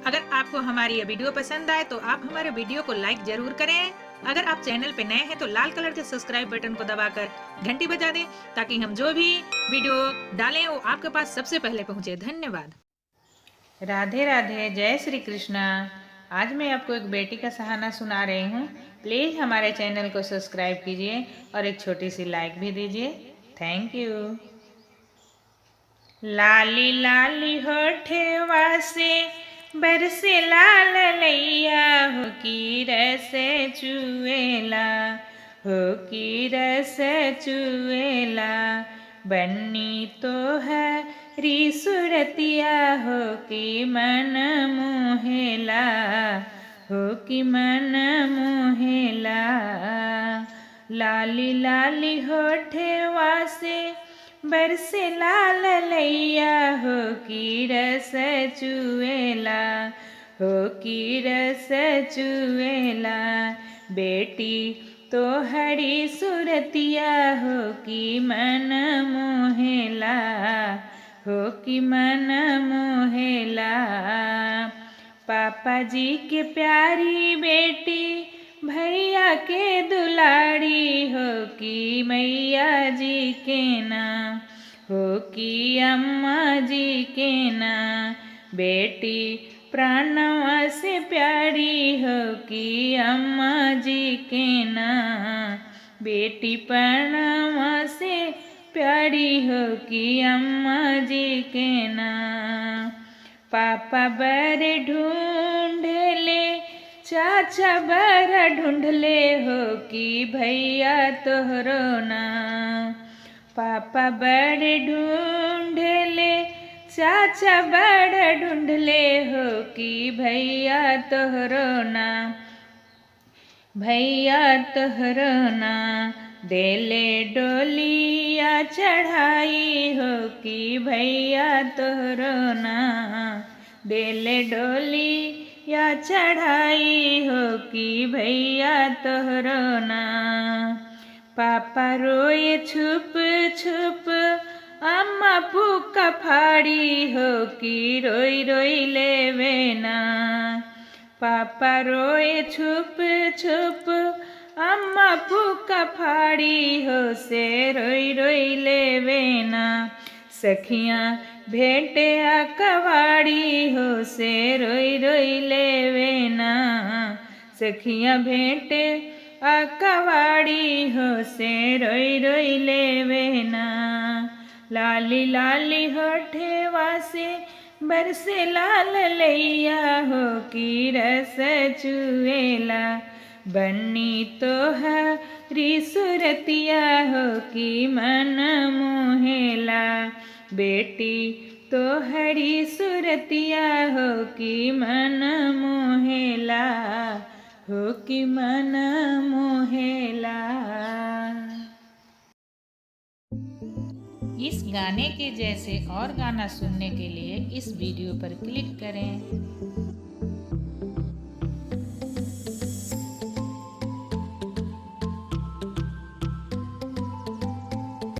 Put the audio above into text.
अगर आपको हमारी ये वीडियो पसंद आए तो आप हमारे वीडियो को लाइक जरूर करें। अगर आप चैनल पे नए हैं तो लाल कलर के सब्सक्राइब बटन को दबाकर घंटी बजा दें ताकि हम जो भी वीडियो डालें वो आपके पास सबसे पहले पहुंचे। धन्यवाद। राधे राधे, जय श्री कृष्णा। आज मैं आपको एक बेटी का सहाना सुना रही हूँ। प्लीज़ हमारे चैनल को सब्सक्राइब कीजिए और एक छोटी सी लाइक भी दीजिए। Thank you. लाली लाली होठवा से बरसे लाल लैया, हो की रस चुएला, हो की रस चुएला। बन्नी तो है री सुरतिया, हो की मन मोहेला, हो की मन मोहेला। लाली लाली होठवा से बरसे लाल लैया, हो की रस चुएला, हो की रस चुएला। बेटी तो हरी सुरतिया, हो की मन मोहेला, हो की मन मोहेला। पापा जी के प्यारी बेटी, भैया के दुलारी, हो की मैया जी के ना, हो की अम्मा जी के ना। बेटी प्राणवा से प्यारी, हो की अम्मा जी के ना। बेटी प्राणवा से प्यारी, हो की अम्मा जी के ना। पापा बर ढूंढ ले, चाचा बर ढूंढ ले, हो की भैया तोहरो ना। पापा बड़ ढूंढ ले, चाचा बड़ ढूंढ ले, हो की भैया तोहरो ना, भैया तोहरो ना। देले डोलिया चढ़ाई, हो की भैया तोहरो ना। देले डोलिया चढ़ाई, हो की भैया तोहरो ना। पापा रोए छुप छुप, अम्मा पुका फाड़ी, हो की रोई रोई लेवे ना। पापा रोए छुप छुप, अम्मा पुका फाड़ी, हो से रोई रोई लेवे ना। सखियाँ भेंटे कवाड़ी, हो से रोई रोई लेवे ना। सखियाँ भेंटे कवाड़ी, हो से रोई रोई लेवे ना। लाली लाली होठवा से बरसे लाल लैया, हो की रस चुएला। बन्नी तो हरी सुरतिया, हो की मन मोहेला। बेटी तो हरी सुरतिया, हो की मन मोहेला, हो की मन मोहेला। इस गाने के जैसे और गाना सुनने के लिए इस वीडियो पर क्लिक करें।